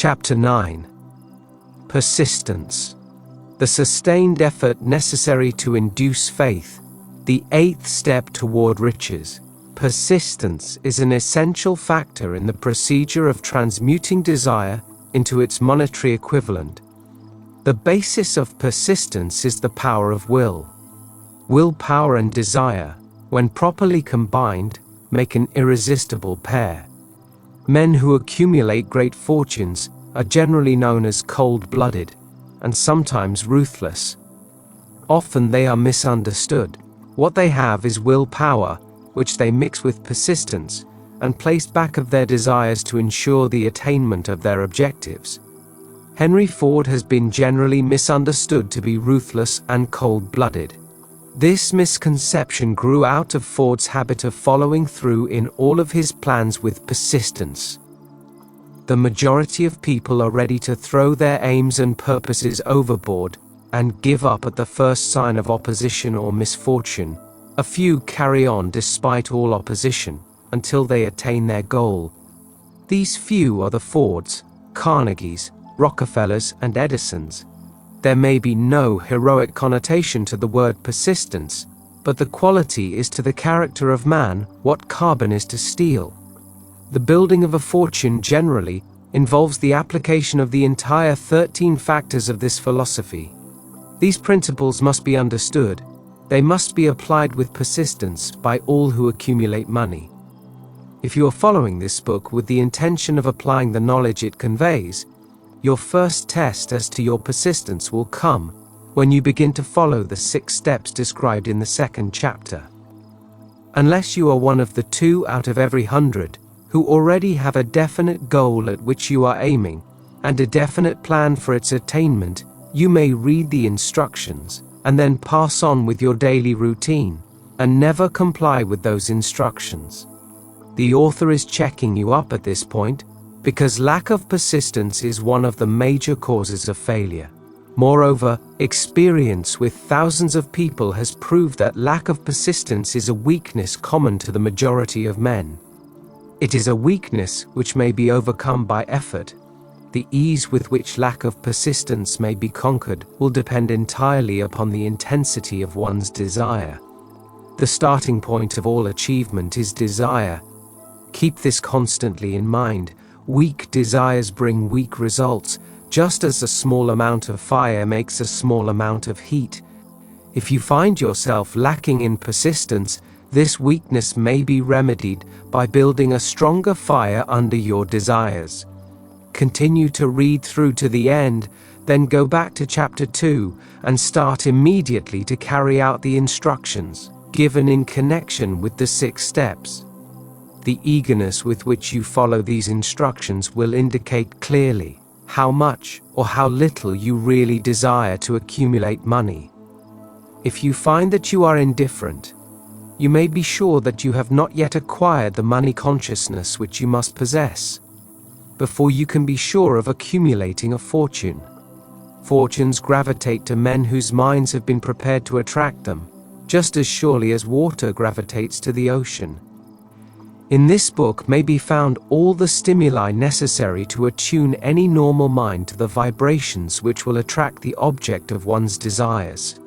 Chapter 9. Persistence. The sustained effort necessary to induce faith, the eighth step toward riches. Persistence is an essential factor in the procedure of transmuting desire into its monetary equivalent. The basis of persistence is the power of will. Willpower and desire, when properly combined, make an irresistible pair. Men who accumulate great fortunes are generally known as cold-blooded and sometimes ruthless. Often they are misunderstood. What they have is willpower, which they mix with persistence and place back of their desires to ensure the attainment of their objectives. Henry Ford has been generally misunderstood to be ruthless and cold-blooded. This misconception grew out of Ford's habit of following through in all of his plans with persistence. The majority of people are ready to throw their aims and purposes overboard and give up at the first sign of opposition or misfortune. A few carry on despite all opposition until they attain their goal. These few are the Fords, Carnegies, Rockefellers, and Edisons. There may be no heroic connotation to the word persistence, but the quality is to the character of man what carbon is to steel. The building of a fortune generally involves the application of the entire 13 factors of this philosophy. These principles must be understood. They must be applied with persistence by all who accumulate money. If you are following this book with the intention of applying the knowledge it conveys, your first test as to your persistence will come when you begin to follow the 6 steps described in the 2nd chapter. Unless you are one of the 2 out of every 100 who already have a definite goal at which you are aiming and a definite plan for its attainment, you may read the instructions and then pass on with your daily routine and never comply with those instructions. The author is checking you up at this point because lack of persistence is one of the major causes of failure. Moreover, experience with thousands of people has proved that lack of persistence is a weakness common to the majority of men. It is a weakness which may be overcome by effort. The ease with which lack of persistence may be conquered will depend entirely upon the intensity of one's desire. The starting point of all achievement is desire. Keep this constantly in mind. Weak desires bring weak results, just as a small amount of fire makes a small amount of heat. If you find yourself lacking in persistence, this weakness may be remedied by building a stronger fire under your desires. Continue to read through to the end, then go back to chapter 2 and start immediately to carry out the instructions given in connection with the 6 steps. The eagerness with which you follow these instructions will indicate clearly how much or how little you really desire to accumulate money. If you find that you are indifferent, you may be sure that you have not yet acquired the money consciousness which you must possess before you can be sure of accumulating a fortune. Fortunes gravitate to men whose minds have been prepared to attract them, just as surely as water gravitates to the ocean. In this book may be found all the stimuli necessary to attune any normal mind to the vibrations which will attract the object of one's desires.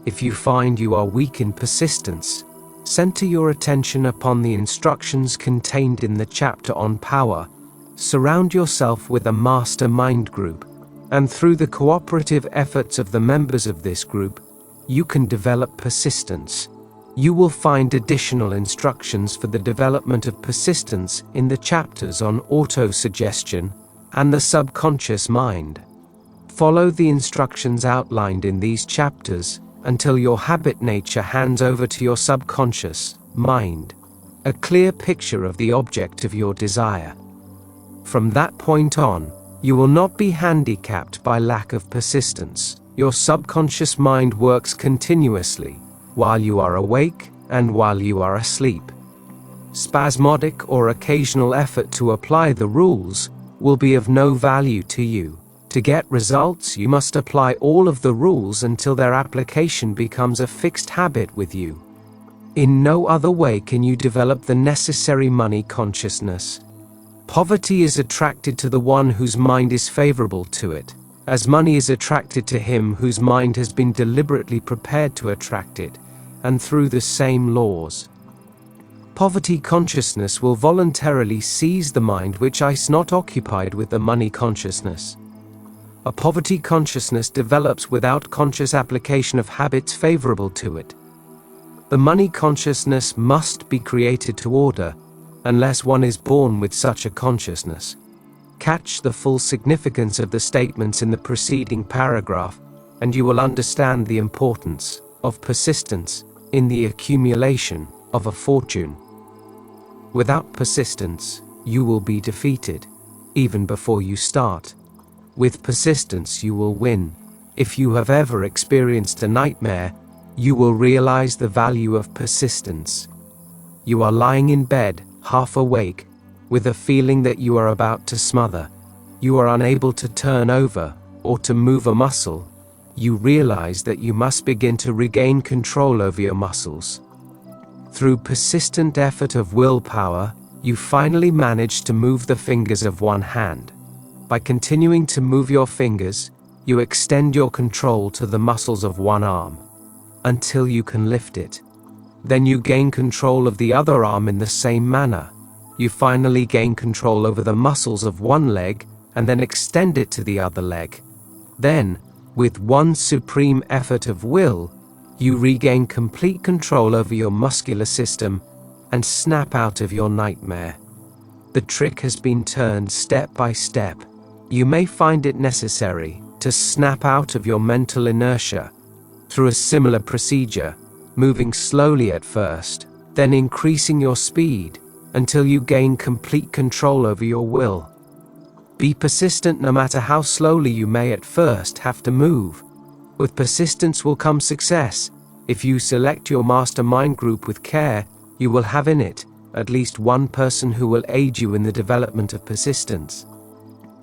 If you find you are weak in persistence, center your attention upon the instructions contained in the chapter on power. Surround yourself with a mastermind group, and through the cooperative efforts of the members of this group, you can develop persistence. You will find additional instructions for the development of persistence in the chapters on autosuggestion and the subconscious mind. Follow the instructions outlined in these chapters until your habit nature hands over to your subconscious mind a clear picture of the object of your desire. From that point on, you will not be handicapped by lack of persistence. Your subconscious mind works continuously while you are awake and while you are asleep. Spasmodic or occasional effort to apply the rules will be of no value to you. To get results, you must apply all of the rules until their application becomes a fixed habit with you. In no other way can you develop the necessary money consciousness. Poverty is attracted to the one whose mind is favorable to it, as money is attracted to him whose mind has been deliberately prepared to attract it, and through the same laws. Poverty consciousness will voluntarily seize the mind which is not occupied with the money consciousness. A poverty consciousness develops without conscious application of habits favorable to it. The money consciousness must be created to order, unless one is born with such a consciousness. Catch the full significance of the statements in the preceding paragraph, and you will understand the importance of persistence in the accumulation of a fortune. Without persistence, you will be defeated, even before you start. With persistence you will win. If you have ever experienced a nightmare, you will realize the value of persistence. You are lying in bed, half awake, with a feeling that you are about to smother. You are unable to turn over, or to move a muscle. You realize that you must begin to regain control over your muscles. Through persistent effort of willpower, you finally manage to move the fingers of one hand. By continuing to move your fingers, you extend your control to the muscles of one arm, until you can lift it. Then you gain control of the other arm in the same manner. You finally gain control over the muscles of one leg, and then extend it to the other leg. Then, with one supreme effort of will, you regain complete control over your muscular system and snap out of your nightmare. The trick has been turned step by step. You may find it necessary to snap out of your mental inertia through a similar procedure, moving slowly at first, then increasing your speed until you gain complete control over your will. Be persistent no matter how slowly you may at first have to move. With persistence will come success. If you select your mastermind group with care, you will have in it at least one person who will aid you in the development of persistence.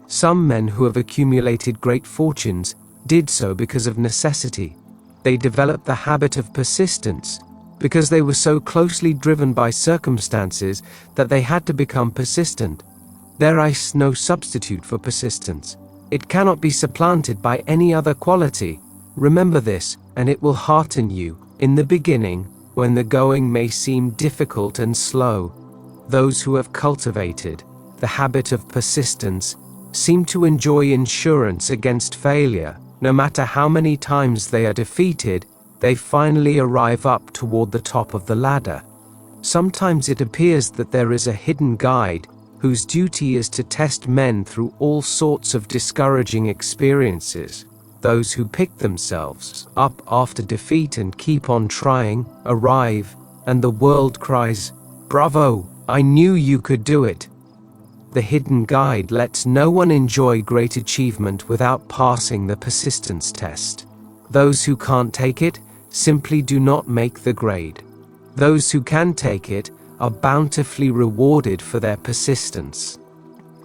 Some men who have accumulated great fortunes did so because of necessity. They developed the habit of persistence because they were so closely driven by circumstances that they had to become persistent. There is no substitute for persistence. It cannot be supplanted by any other quality. Remember this, and it will hearten you. In the beginning, when the going may seem difficult and slow, those who have cultivated the habit of persistence seem to enjoy insurance against failure. No matter how many times they are defeated, they finally arrive up toward the top of the ladder. Sometimes it appears that there is a hidden guide whose duty is to test men through all sorts of discouraging experiences. Those who pick themselves up after defeat and keep on trying arrive, and the world cries, "Bravo, I knew you could do it." The hidden guide lets no one enjoy great achievement without passing the persistence test. Those who can't take it simply do not make the grade. Those who can take it are bountifully rewarded for their persistence.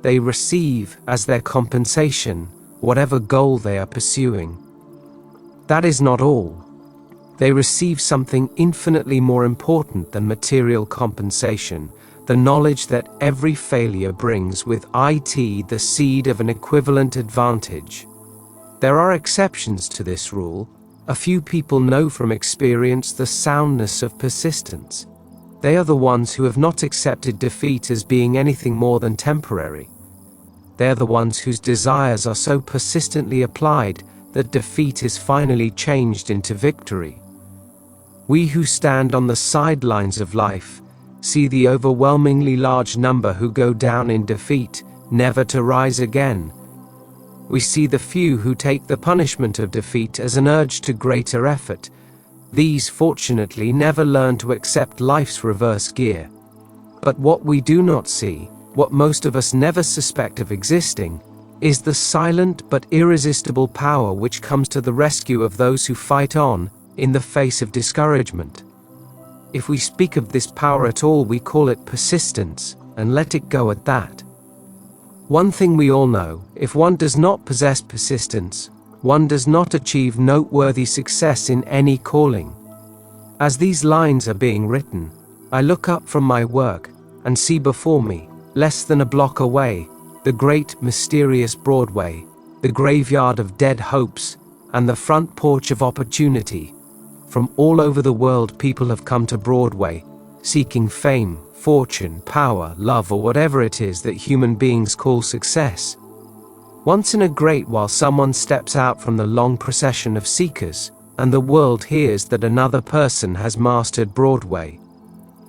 They receive, as their compensation, whatever goal they are pursuing. That is not all. They receive something infinitely more important than material compensation, the knowledge that every failure brings with it the seed of an equivalent advantage. There are exceptions to this rule. A few people know from experience the soundness of persistence. They are the ones who have not accepted defeat as being anything more than temporary. They are the ones whose desires are so persistently applied that defeat is finally changed into victory. We who stand on the sidelines of life see the overwhelmingly large number who go down in defeat, never to rise again. We see the few who take the punishment of defeat as an urge to greater effort. These fortunately never learn to accept life's reverse gear. But what we do not see, what most of us never suspect of existing, is the silent but irresistible power which comes to the rescue of those who fight on in the face of discouragement. If we speak of this power at all, we call it persistence, and let it go at that. One thing we all know, if one does not possess persistence, one does not achieve noteworthy success in any calling. As these lines are being written, I look up from my work and see before me Less than a block away, the great, mysterious Broadway, the graveyard of dead hopes, and the front porch of opportunity. From all over the world, people have come to Broadway, seeking fame, fortune, power, love, or whatever it is that human beings call success. Once in a great while, someone steps out from the long procession of seekers, and the world hears that another person has mastered Broadway.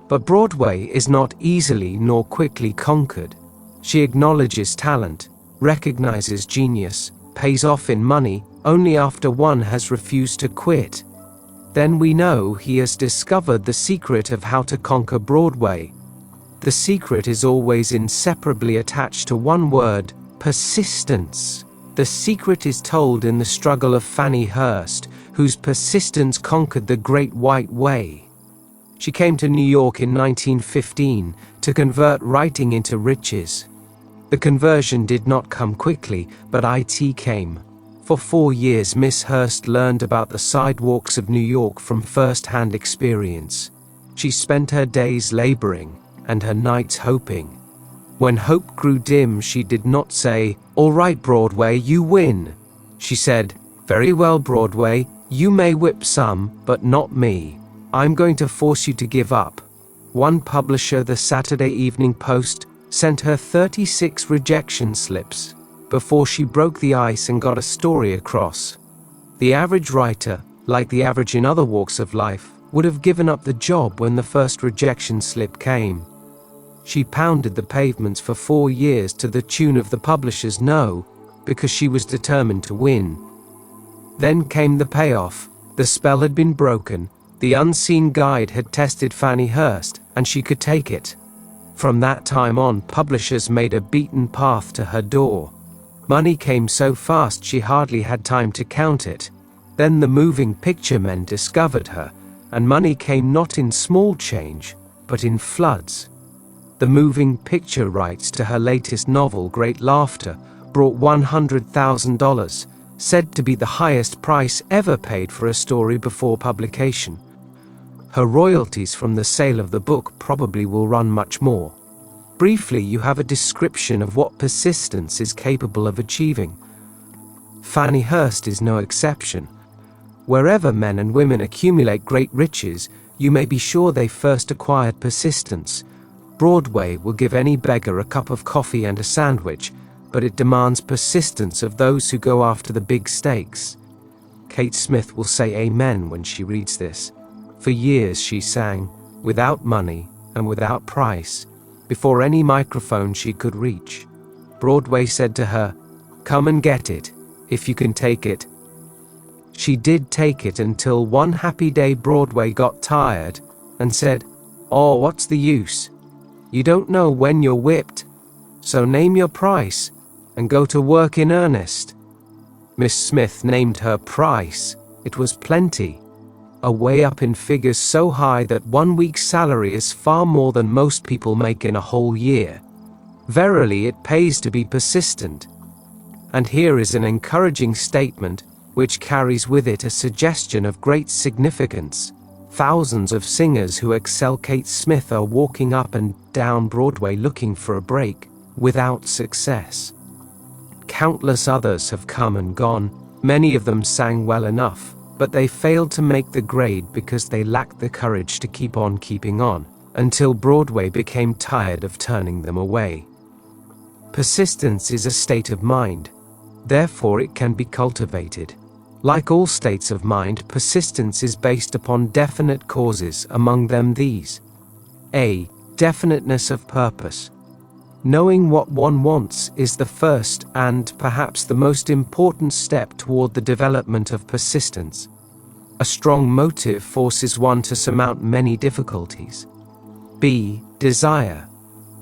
But Broadway is not easily nor quickly conquered. She acknowledges talent, recognizes genius, pays off in money, only after one has refused to quit. Then we know he has discovered the secret of how to conquer Broadway. The secret is always inseparably attached to one word: persistence. The secret is told in the struggle of Fannie Hurst, whose persistence conquered the Great White Way. She came to New York in 1915 to convert writing into riches. The conversion did not come quickly, but it came. For 4 years, Miss Hurst learned about the sidewalks of New York from first-hand experience. She spent her days laboring and her nights hoping. When hope grew dim, she did not say, "All right, Broadway, you win." She said, "Very well, Broadway, you may whip some, but not me. I'm going to force you to give up." One publisher, the Saturday Evening Post, sent her 36 rejection slips before she broke the ice and got a story across. The average writer, like the average in other walks of life, would have given up the job when the first rejection slip came. She pounded the pavements for 4 years to the tune of the publisher's no, because she was determined to win. Then came the payoff. The spell had been broken. The unseen guide had tested Fannie Hurst, and she could take it. From that time on, publishers made a beaten path to her door. Money came so fast she hardly had time to count it. Then the moving picture men discovered her, and money came not in small change, but in floods. The moving picture rights to her latest novel, Great Laughter, brought $100,000, said to be the highest price ever paid for a story before publication. Her royalties from the sale of the book probably will run much more. Briefly, you have a description of what persistence is capable of achieving. Fannie Hurst is no exception. Wherever men and women accumulate great riches, you may be sure they first acquired persistence. Broadway will give any beggar a cup of coffee and a sandwich, but it demands persistence of those who go after the big stakes. Kate Smith will say amen when she reads this. For years she sang, without money and without price, before any microphone she could reach. Broadway said to her, "Come and get it, if you can take it." She did take it until one happy day Broadway got tired and said, "Oh, what's the use? You don't know when you're whipped, so name your price and go to work in earnest." Miss Smith named her price. It was plenty. Away up in figures so high that 1 week's salary is far more than most people make in a whole year. Verily, it pays to be persistent. And here is an encouraging statement which carries with it a suggestion of great significance. Thousands of singers who excel Kate Smith are walking up and down Broadway looking for a break, without success. Countless others have come and gone. Many of them sang well enough, but they failed to make the grade because they lacked the courage to keep on keeping on, until Broadway became tired of turning them away. Persistence is a state of mind. Therefore, it can be cultivated. Like all states of mind, persistence is based upon definite causes, among them these. A. Definiteness of purpose. Knowing what one wants is the first and perhaps the most important step toward the development of persistence. A strong motive forces one to surmount many difficulties. B. Desire.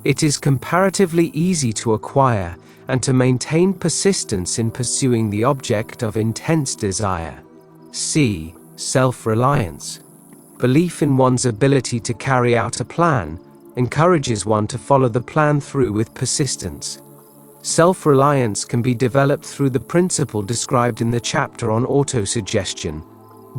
It is comparatively easy to acquire and to maintain persistence in pursuing the object of intense desire. C. Self-reliance. Belief in one's ability to carry out a plan encourages one to follow the plan through with persistence. Self-reliance can be developed through the principle described in the chapter on autosuggestion.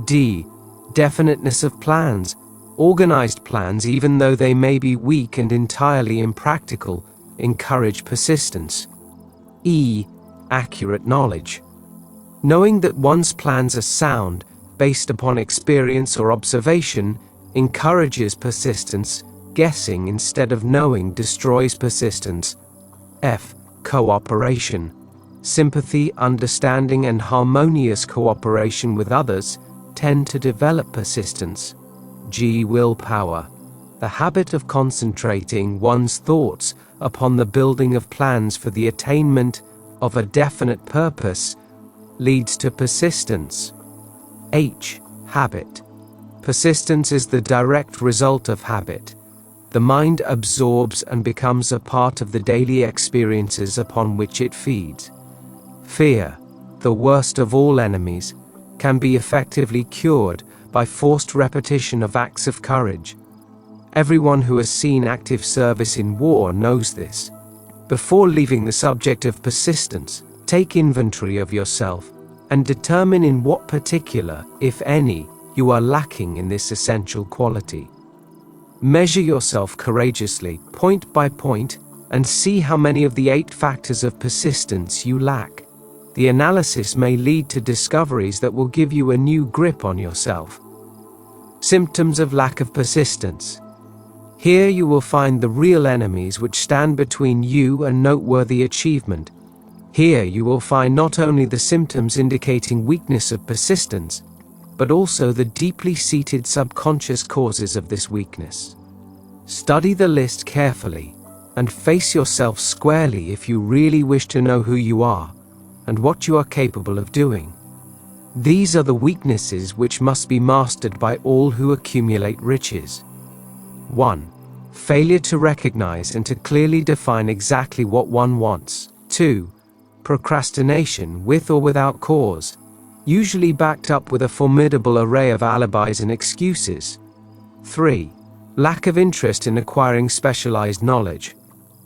D. Definiteness of plans. Organized plans, even though they may be weak and entirely impractical, encourage persistence. E. Accurate knowledge. Knowing that one's plans are sound, based upon experience or observation, encourages persistence. Guessing instead of knowing destroys persistence. F. Cooperation. Sympathy, understanding, and harmonious cooperation with others tend to develop persistence. G. Willpower. The habit of concentrating one's thoughts upon the building of plans for the attainment of a definite purpose leads to persistence. H. Habit. Persistence is the direct result of habit. The mind absorbs and becomes a part of the daily experiences upon which it feeds. Fear, the worst of all enemies, can be effectively cured by forced repetition of acts of courage. Everyone who has seen active service in war knows this. Before leaving the subject of persistence, take inventory of yourself and determine in what particular, if any, you are lacking in this essential quality. Measure yourself courageously, point by point, and see how many of the 8 factors of persistence you lack. The analysis may lead to discoveries that will give you a new grip on yourself. Symptoms of lack of persistence. Here you will find the real enemies which stand between you and noteworthy achievement. Here you will find not only the symptoms indicating weakness of persistence, but also the deeply seated subconscious causes of this weakness. Study the list carefully and face yourself squarely if you really wish to know who you are and what you are capable of doing. These are the weaknesses which must be mastered by all who accumulate riches. 1. Failure to recognize and to clearly define exactly what one wants. 2. Procrastination with or without cause, usually backed up with a formidable array of alibis and excuses. 3. Lack of interest in acquiring specialized knowledge.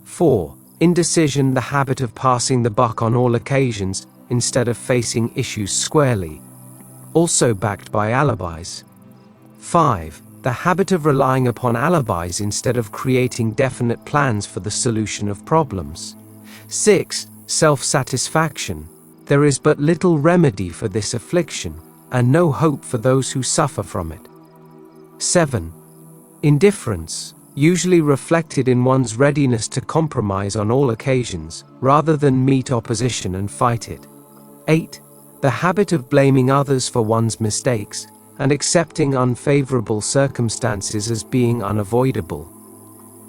4. Indecision, the habit of passing the buck on all occasions instead of facing issues squarely, also backed by alibis. 5. The habit of relying upon alibis instead of creating definite plans for the solution of problems. 6. Self-satisfaction. There is but little remedy for this affliction, and no hope for those who suffer from it. 7. Indifference, usually reflected in one's readiness to compromise on all occasions, rather than meet opposition and fight it. 8. The habit of blaming others for one's mistakes, and accepting unfavorable circumstances as being unavoidable.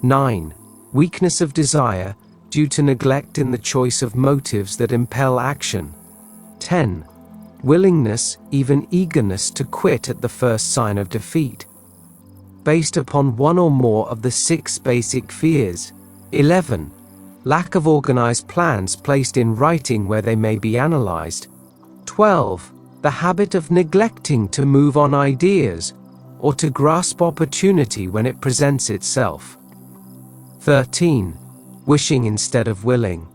9. Weakness of desire, due to neglect in the choice of motives that impel action. 10. Willingness, even eagerness to quit at the first sign of defeat, based upon one or more of the 6 basic fears. 11. Lack of organized plans placed in writing where they may be analyzed. 12. The habit of neglecting to move on ideas, or to grasp opportunity when it presents itself. 13. Wishing instead of willing.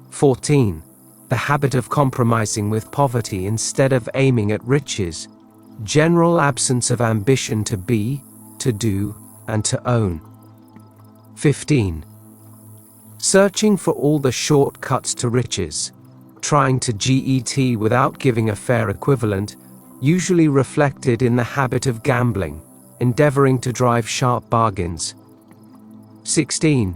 14. The habit of compromising with poverty instead of aiming at riches. General absence of ambition to be, to do, and to own. 15. Searching for all the shortcuts to riches, trying to get without giving a fair equivalent, usually reflected in the habit of gambling, endeavoring to drive sharp bargains. 16.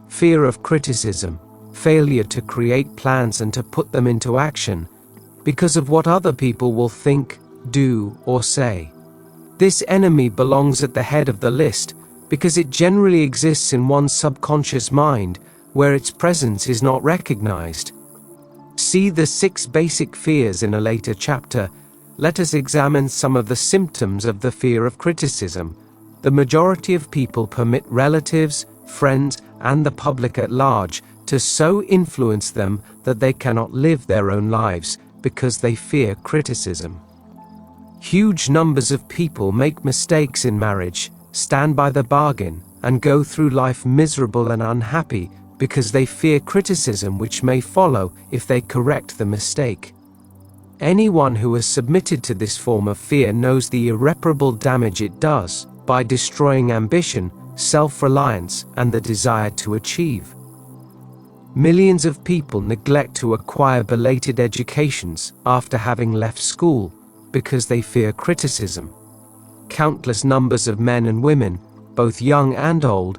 Fear of criticism, failure to create plans and to put them into action, because of what other people will think, do, or say. This enemy belongs at the head of the list because it generally exists in one's subconscious mind, where its presence is not recognized. See the 6 basic fears in a later chapter. Let us examine some of the symptoms of the fear of criticism. The majority of people permit relatives, friends, and the public at large to so influence them that they cannot live their own lives because they fear criticism. Huge numbers of people make mistakes in marriage, stand by the bargain, and go through life miserable and unhappy because they fear criticism which may follow if they correct the mistake. Anyone who has submitted to this form of fear knows the irreparable damage it does by destroying ambition, self-reliance, and the desire to achieve. Millions of people neglect to acquire belated educations after having left school because they fear criticism. Countless numbers of men and women, both young and old,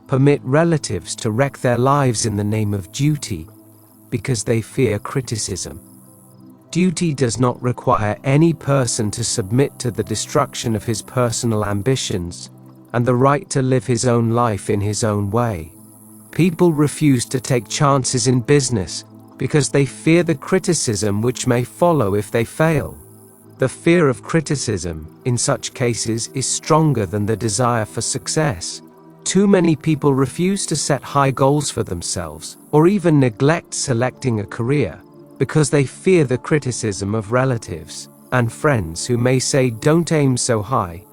permit relatives to wreck their lives in the name of duty because they fear criticism. Duty does not require any person to submit to the destruction of his personal ambitions and the right to live his own life in his own way. People refuse to take chances in business because they fear the criticism which may follow if they fail. The fear of criticism, in such cases, is stronger than the desire for success. Too many people refuse to set high goals for themselves, or even neglect selecting a career, because they fear the criticism of relatives and friends who may say, "Don't aim so high.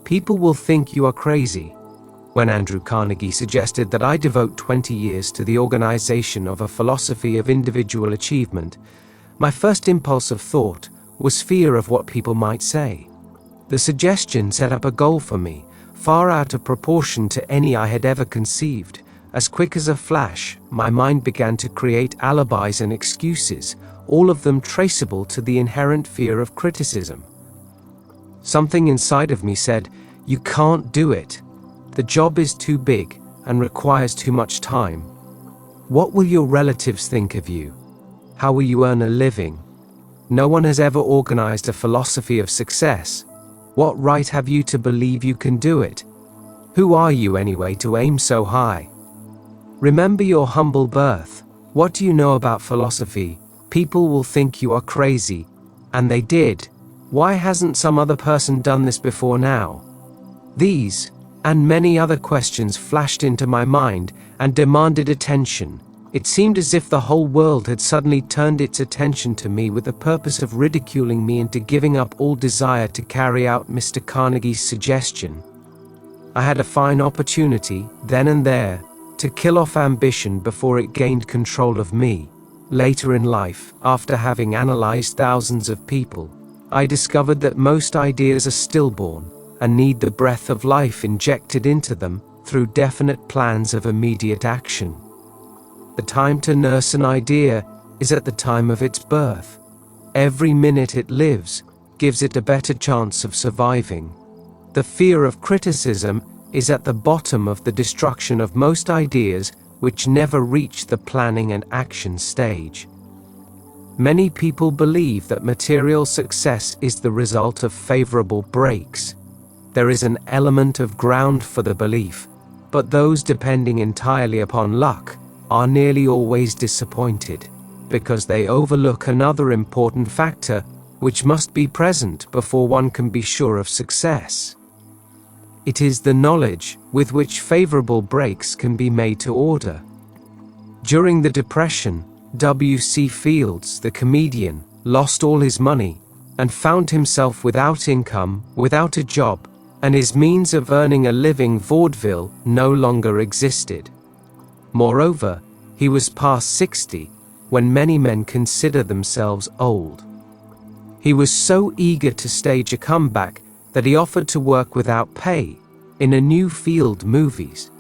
People will think you are crazy." When Andrew Carnegie suggested that I devote 20 years to the organization of a philosophy of individual achievement, my first impulse of thought was fear of what people might say. The suggestion set up a goal for me, far out of proportion to any I had ever conceived. As quick as a flash, my mind began to create alibis and excuses, all of them traceable to the inherent fear of criticism. Something inside of me said, "You can't do it. The job is too big and requires too much time. What will your relatives think of you? How will you earn a living? No one has ever organized a philosophy of success. What right have you to believe you can do it? Who are you anyway to aim so high? Remember your humble birth. What do you know about philosophy? People will think you are crazy." And they did. Why hasn't some other person done this before now? These and many other questions flashed into my mind and demanded attention. It seemed as if the whole world had suddenly turned its attention to me with the purpose of ridiculing me into giving up all desire to carry out Mr. Carnegie's suggestion. I had a fine opportunity, then and there, to kill off ambition before it gained control of me. Later in life, after having analyzed thousands of people, I discovered that most ideas are stillborn and need the breath of life injected into them through definite plans of immediate action. The time to nurse an idea is at the time of its birth. Every minute it lives gives it a better chance of surviving. The fear of criticism is at the bottom of the destruction of most ideas which never reach the planning and action stage. Many people believe that material success is the result of favorable breaks. There is an element of ground for the belief, but those depending entirely upon luck are nearly always disappointed, because they overlook another important factor which must be present before one can be sure of success. It is the knowledge with which favorable breaks can be made to order. During the Depression, W.C. Fields, the comedian, lost all his money and found himself without income, without a job, and his means of earning a living vaudeville no longer existed. Moreover, he was past 60, when many men consider themselves old. He was so eager to stage a comeback that he offered to work without pay in a new field, movies.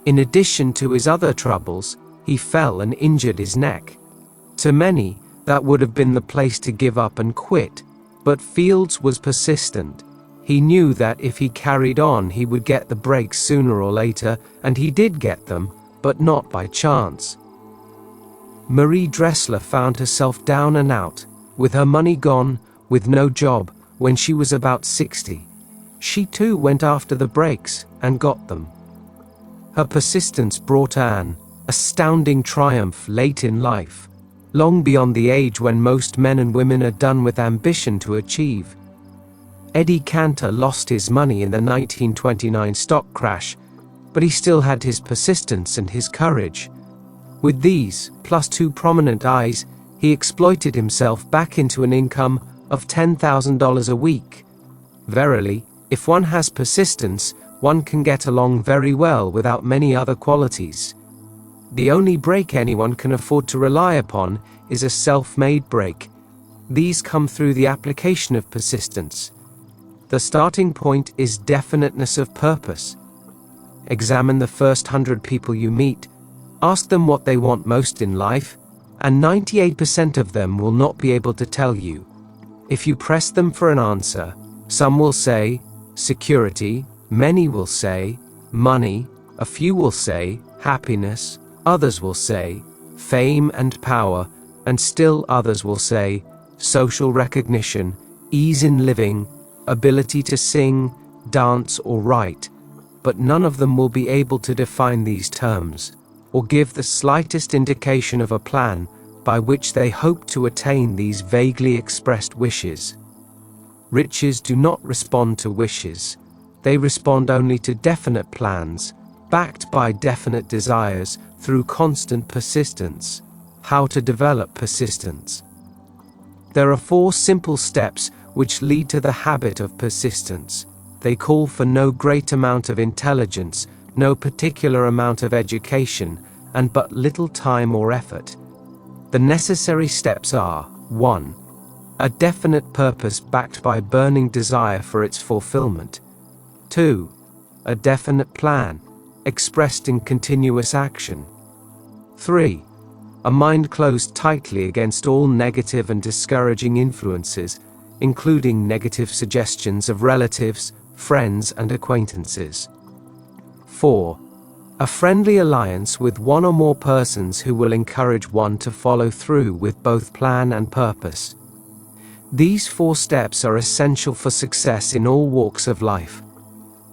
In addition to his other troubles, he fell and injured his neck. To many, that would have been the place to give up and quit, but Fields was persistent. He knew that if he carried on, he would get the breaks sooner or later, and he did get them, but not by chance. Marie Dressler found herself down and out, with her money gone, with no job, when she was about 60. She too went after the breaks, and got them. Her persistence brought an astounding triumph late in life, long beyond the age when most men and women are done with ambition to achieve. Eddie Cantor lost his money in the 1929 stock crash, but he still had his persistence and his courage. With these, plus 2 prominent eyes, he exploited himself back into an income of $10,000 a week. Verily, if one has persistence, one can get along very well without many other qualities. The only break anyone can afford to rely upon is a self-made break. These come through the application of persistence. The starting point is definiteness of purpose. Examine the first 100 people you meet. Ask them what they want most in life, and 98% of them will not be able to tell you. If you press them for an answer, some will say, security, many will say, money, a few will say, happiness, others will say, fame and power, and still others will say, social recognition, ease in living, ability to sing, dance or write, but none of them will be able to define these terms, or give the slightest indication of a plan by which they hope to attain these vaguely expressed wishes. Riches do not respond to wishes, they respond only to definite plans, backed by definite desires through constant persistence. How to develop persistence? There are 4 simple steps which lead to the habit of persistence. They call for no great amount of intelligence, no particular amount of education, and but little time or effort. The necessary steps are: 1. A definite purpose backed by burning desire for its fulfillment. 2. A definite plan, expressed in continuous action. 3. A mind closed tightly against all negative and discouraging influences, including negative suggestions of relatives, friends, and acquaintances. 4. A friendly alliance with one or more persons who will encourage one to follow through with both plan and purpose. These 4 steps are essential for success in all walks of life.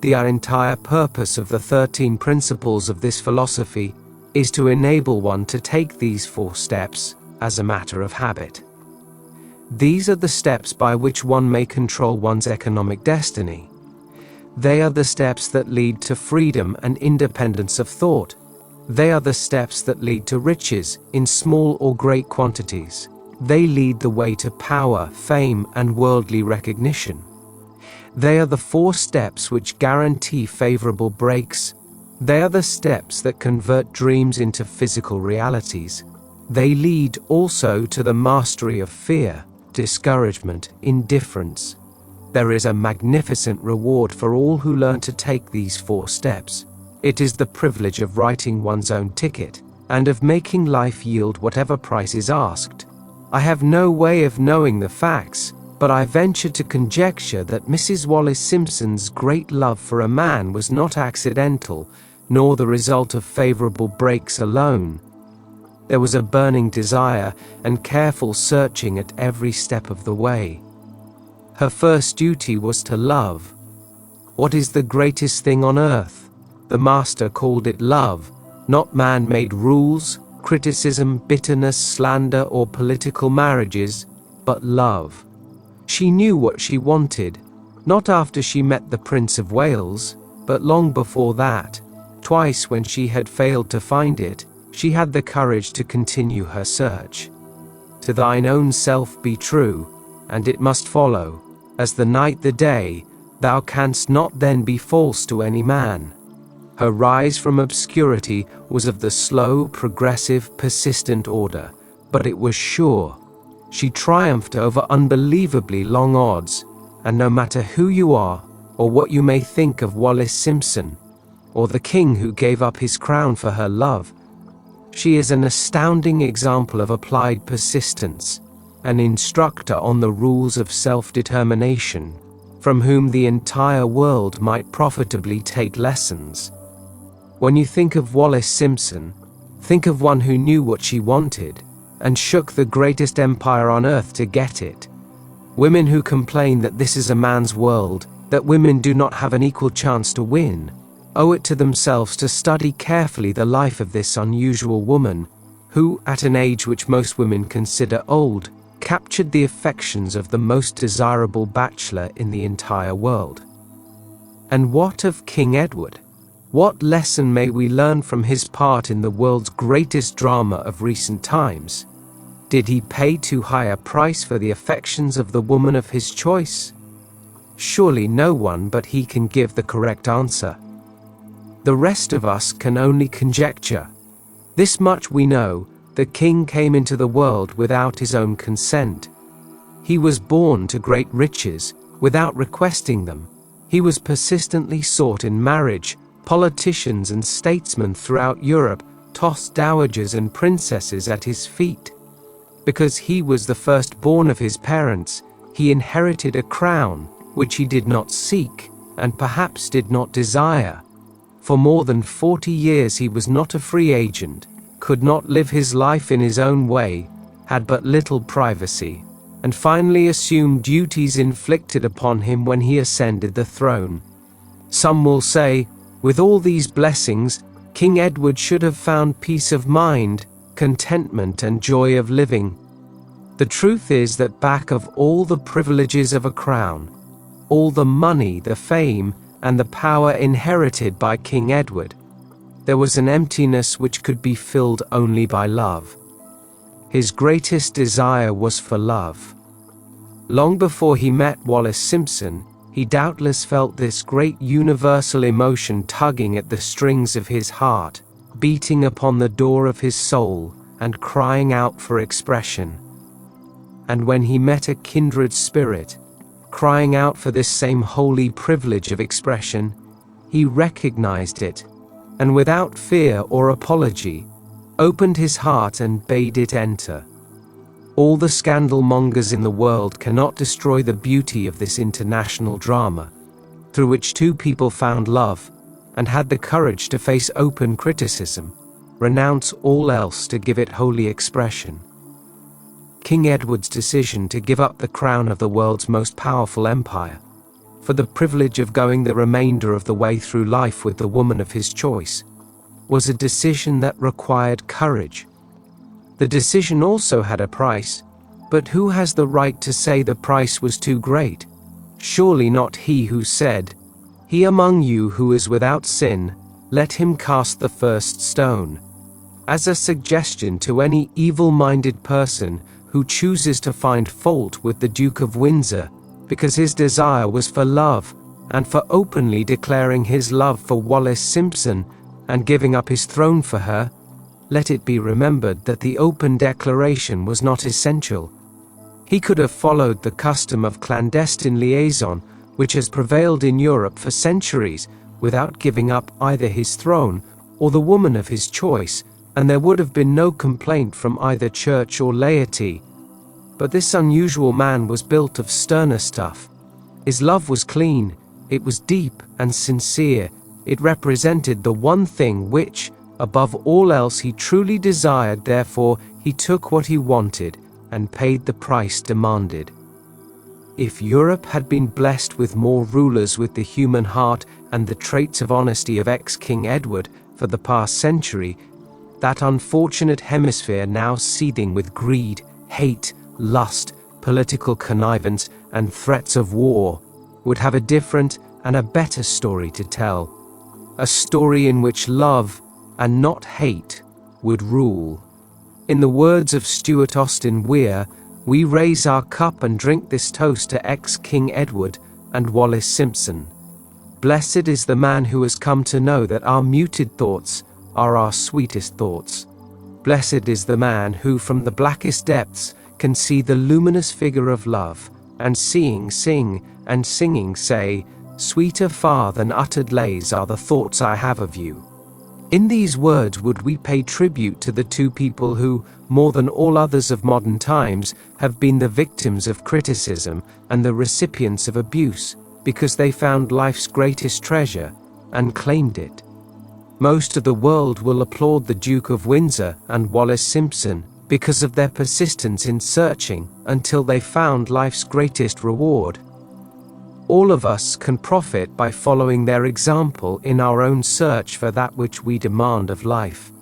The entire purpose of the 13 principles of this philosophy is to enable one to take these 4 steps as a matter of habit. These are the steps by which one may control one's economic destiny. They are the steps that lead to freedom and independence of thought. They are the steps that lead to riches in small or great quantities. They lead the way to power, fame, and worldly recognition. They are the 4 steps which guarantee favorable breaks. They are the steps that convert dreams into physical realities. They lead also to the mastery of fear, discouragement, indifference. There is a magnificent reward for all who learn to take these 4 steps. It is the privilege of writing one's own ticket, and of making life yield whatever price is asked. I have no way of knowing the facts, but I venture to conjecture that Mrs. Wallace Simpson's great love for a man was not accidental, nor the result of favorable breaks alone. There was a burning desire and careful searching at every step of the way. Her first duty was to love. What is the greatest thing on earth? The master called it love, not man-made rules, criticism, bitterness, slander, or political marriages, but love. She knew what she wanted, not after she met the Prince of Wales, but long before that. Twice when she had failed to find it, she had the courage to continue her search. To thine own self be true, and it must follow, as the night the day, thou canst not then be false to any man. Her rise from obscurity was of the slow, progressive, persistent order, but it was sure. She triumphed over unbelievably long odds, and no matter who you are, or what you may think of Wallace Simpson, or the king who gave up his crown for her love, she is an astounding example of applied persistence, an instructor on the rules of self-determination, from whom the entire world might profitably take lessons. When you think of Wallace Simpson, think of one who knew what she wanted, and shook the greatest empire on earth to get it. Women who complain that this is a man's world, that women do not have an equal chance to win, owe it to themselves to study carefully the life of this unusual woman, who, at an age which most women consider old, captured the affections of the most desirable bachelor in the entire world. And what of King Edward? What lesson may we learn from his part in the world's greatest drama of recent times? Did he pay too high a price for the affections of the woman of his choice? Surely no one but he can give the correct answer. The rest of us can only conjecture. This much we know: the king came into the world without his own consent. He was born to great riches, without requesting them. He was persistently sought in marriage. Politicians and statesmen throughout Europe toss dowagers and princesses at his feet. Because he was the firstborn of his parents, he inherited a crown, which he did not seek, and perhaps did not desire. For more than 40 years he was not a free agent, could not live his life in his own way, had but little privacy, and finally assumed duties inflicted upon him when he ascended the throne. Some will say, with all these blessings, King Edward should have found peace of mind, contentment and joy of living. The truth is that back of all the privileges of a crown, all the money, the fame, and the power inherited by King Edward, there was an emptiness which could be filled only by love. His greatest desire was for love. Long before he met Wallis Simpson, he doubtless felt this great universal emotion tugging at the strings of his heart, beating upon the door of his soul, and crying out for expression. And when he met a kindred spirit, crying out for this same holy privilege of expression, he recognized it, and without fear or apology, opened his heart and bade it enter. All the scandal mongers in the world cannot destroy the beauty of this international drama, through which two people found love, and had the courage to face open criticism, renounce all else to give it holy expression. King Edward's decision to give up the crown of the world's most powerful empire, for the privilege of going the remainder of the way through life with the woman of his choice, was a decision that required courage. The decision also had a price, but who has the right to say the price was too great? Surely not he who said, "He among you who is without sin, let him cast the first stone," as a suggestion to any evil-minded person who chooses to find fault with the Duke of Windsor because his desire was for love, and for openly declaring his love for Wallis Simpson and giving up his throne for her. Let it be remembered that the open declaration was not essential. He could have followed the custom of clandestine liaison, which has prevailed in Europe for centuries, without giving up either his throne or the woman of his choice, and there would have been no complaint from either church or laity. But this unusual man was built of sterner stuff. His love was clean, it was deep and sincere, it represented the one thing which, above all else, he truly desired. Therefore, he took what he wanted and paid the price demanded. If Europe had been blessed with more rulers with the human heart and the traits of honesty of ex-King Edward for the past century, that unfortunate hemisphere now seething with greed, hate, lust, political connivance, and threats of war, would have a different and a better story to tell. A story in which love, and not hate, would rule. In the words of Stuart Austin Weir, we raise our cup and drink this toast to ex-King Edward and Wallis Simpson. Blessed is the man who has come to know that our muted thoughts are our sweetest thoughts. Blessed is the man who from the blackest depths can see the luminous figure of love, and seeing sing, and singing say, "Sweeter far than uttered lays are the thoughts I have of you." In these words would we pay tribute to the two people who, more than all others of modern times, have been the victims of criticism and the recipients of abuse, because they found life's greatest treasure and claimed it. Most of the world will applaud the Duke of Windsor and Wallis Simpson because of their persistence in searching until they found life's greatest reward. All of us can profit by following their example in our own search for that which we demand of life.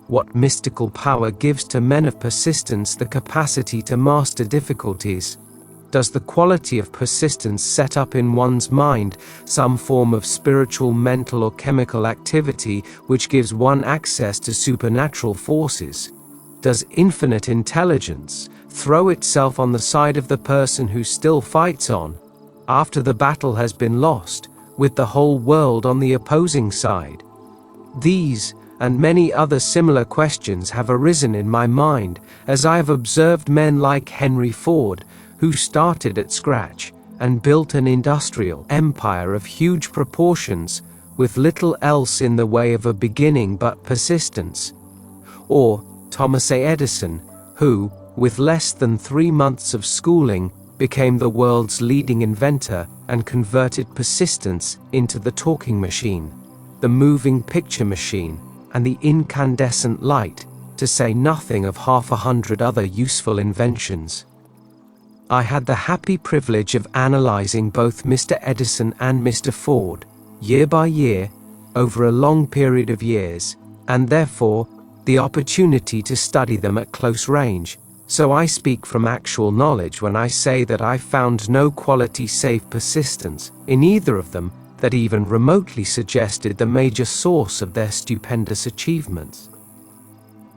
What mystical power gives to men of persistence the capacity to master difficulties? Does the quality of persistence set up in one's mind some form of spiritual, mental, or chemical activity which gives one access to supernatural forces? Does infinite intelligence throw itself on the side of the person who still fights on, after the battle has been lost, with the whole world on the opposing side? These and many other similar questions have arisen in my mind as I have observed men like Henry Ford, who started at scratch and built an industrial empire of huge proportions with little else in the way of a beginning but persistence, Or Thomas A. Edison, who, with less than 3 months of schooling, became the world's leading inventor and converted persistence into the talking machine, the moving picture machine, and the incandescent light, to say nothing of 100 other useful inventions. I had the happy privilege of analyzing both Mr. Edison and Mr. Ford, year by year, over a long period of years, and therefore, the opportunity to study them at close range, so I speak from actual knowledge when I say that I found no quality save persistence in either of them that even remotely suggested the major source of their stupendous achievements.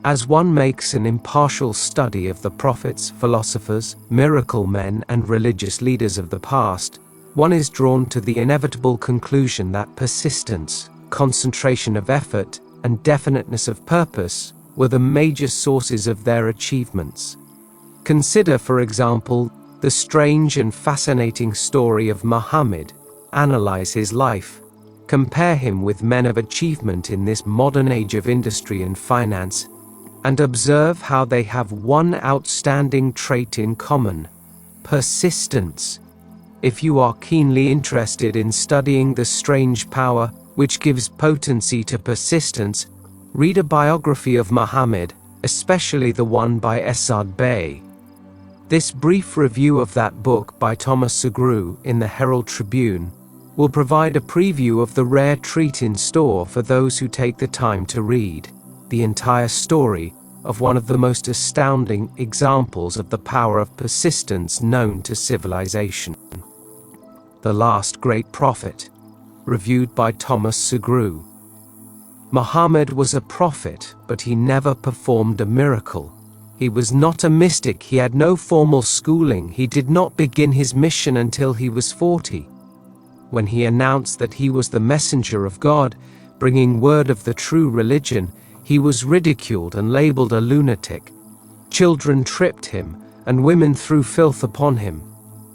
As one makes an impartial study of the prophets, philosophers, miracle men, and religious leaders of the past, one is drawn to the inevitable conclusion that persistence, concentration of effort, and definiteness of purpose were the major sources of their achievements. Consider, for example, the strange and fascinating story of Muhammad. Analyze his life. Compare him with men of achievement in this modern age of industry and finance, and observe how they have one outstanding trait in common: persistence. If you are keenly interested in studying the strange power which gives potency to persistence, read a biography of Muhammad, especially the one by Esad Bey. This brief review of that book by Thomas Segru in the Herald Tribune will provide a preview of the rare treat in store for those who take the time to read the entire story of one of the most astounding examples of the power of persistence known to civilization. The Last Great Prophet, reviewed by Thomas Segru. Muhammad was a prophet, but he never performed a miracle. He was not a mystic, he had no formal schooling, he did not begin his mission until he was 40. When he announced that he was the messenger of God, bringing word of the true religion, he was ridiculed and labeled a lunatic. Children tripped him, and women threw filth upon him.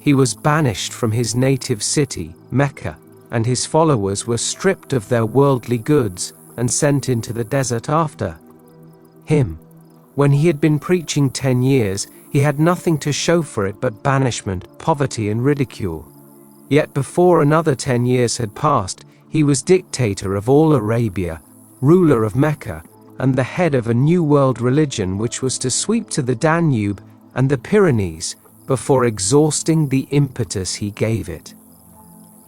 He was banished from his native city, Mecca, and his followers were stripped of their worldly goods and sent into the desert after him. When he had been preaching 10 years, he had nothing to show for it but banishment, poverty, and ridicule. Yet before another 10 years had passed, he was dictator of all Arabia, ruler of Mecca, and the head of a new world religion which was to sweep to the Danube and the Pyrenees before exhausting the impetus he gave it.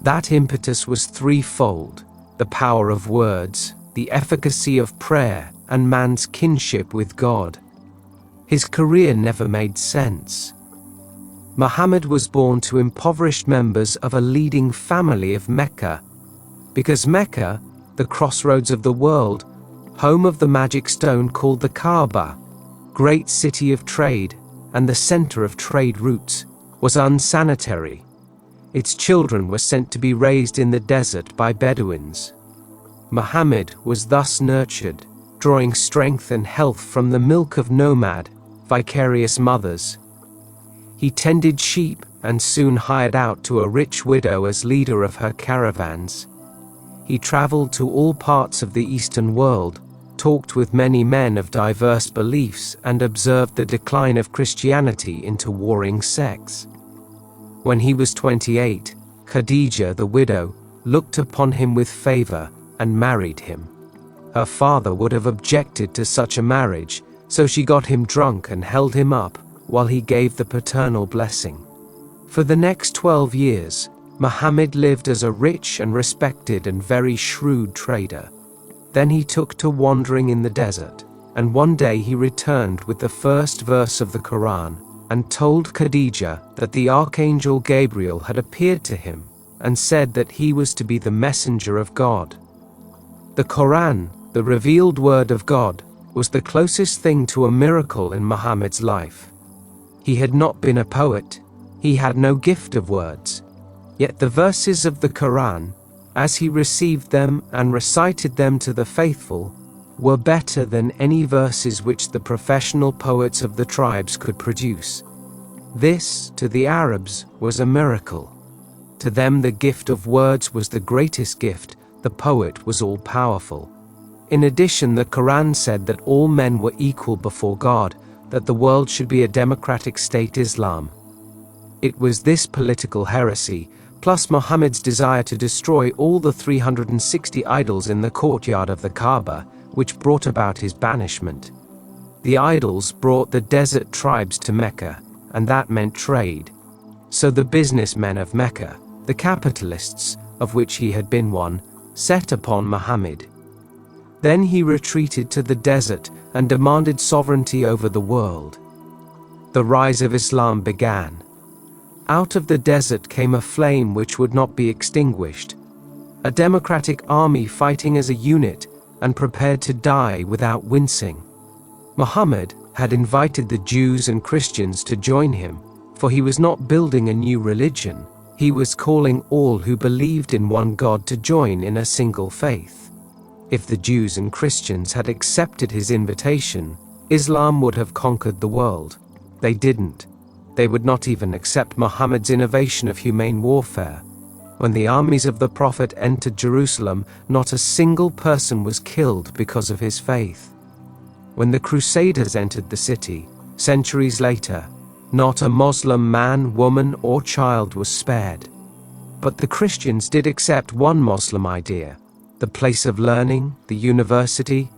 That impetus was threefold: the power of words, the efficacy of prayer, and man's kinship with God. His career never made sense. Muhammad was born to impoverished members of a leading family of Mecca, because Mecca, the crossroads of the world, home of the magic stone called the Kaaba, great city of trade, and the center of trade routes, was unsanitary. Its children were sent to be raised in the desert by Bedouins. Muhammad was thus nurtured, drawing strength and health from the milk of nomad, vicarious mothers. He tended sheep and soon hired out to a rich widow as leader of her caravans. He traveled to all parts of the Eastern world, talked with many men of diverse beliefs, and observed the decline of Christianity into warring sects. When he was 28, Khadijah, the widow, looked upon him with favor and married him. Her father would have objected to such a marriage, so she got him drunk and held him up while he gave the paternal blessing. For the next 12 years, Muhammad lived as a rich and respected and very shrewd trader. Then he took to wandering in the desert, and one day he returned with the first verse of the Quran and told Khadijah that the archangel Gabriel had appeared to him and said that he was to be the messenger of God. The Quran, the revealed word of God, was the closest thing to a miracle in Muhammad's life. He had not been a poet, he had no gift of words, yet the verses of the Quran, as he received them and recited them to the faithful, were better than any verses which the professional poets of the tribes could produce. This, to the Arabs, was a miracle. To them the gift of words was the greatest gift, the poet was all-powerful. In addition, the Quran said that all men were equal before God, that the world should be a democratic state Islam. It was this political heresy, plus Muhammad's desire to destroy all the 360 idols in the courtyard of the Kaaba, which brought about his banishment. The idols brought the desert tribes to Mecca, and that meant trade. So the businessmen of Mecca, the capitalists, of which he had been one, set upon Muhammad. Then he retreated to the desert and demanded sovereignty over the world. The rise of Islam began. Out of the desert came a flame which would not be extinguished, a democratic army fighting as a unit and prepared to die without wincing. Muhammad had invited the Jews and Christians to join him, for he was not building a new religion, he was calling all who believed in one God to join in a single faith. If the Jews and Christians had accepted his invitation, Islam would have conquered the world. They didn't. They would not even accept Muhammad's innovation of humane warfare. When the armies of the Prophet entered Jerusalem, not a single person was killed because of his faith. When the Crusaders entered the city, centuries later, not a Muslim man, woman, or child was spared. But the Christians did accept one Muslim idea: the place of learning, the university,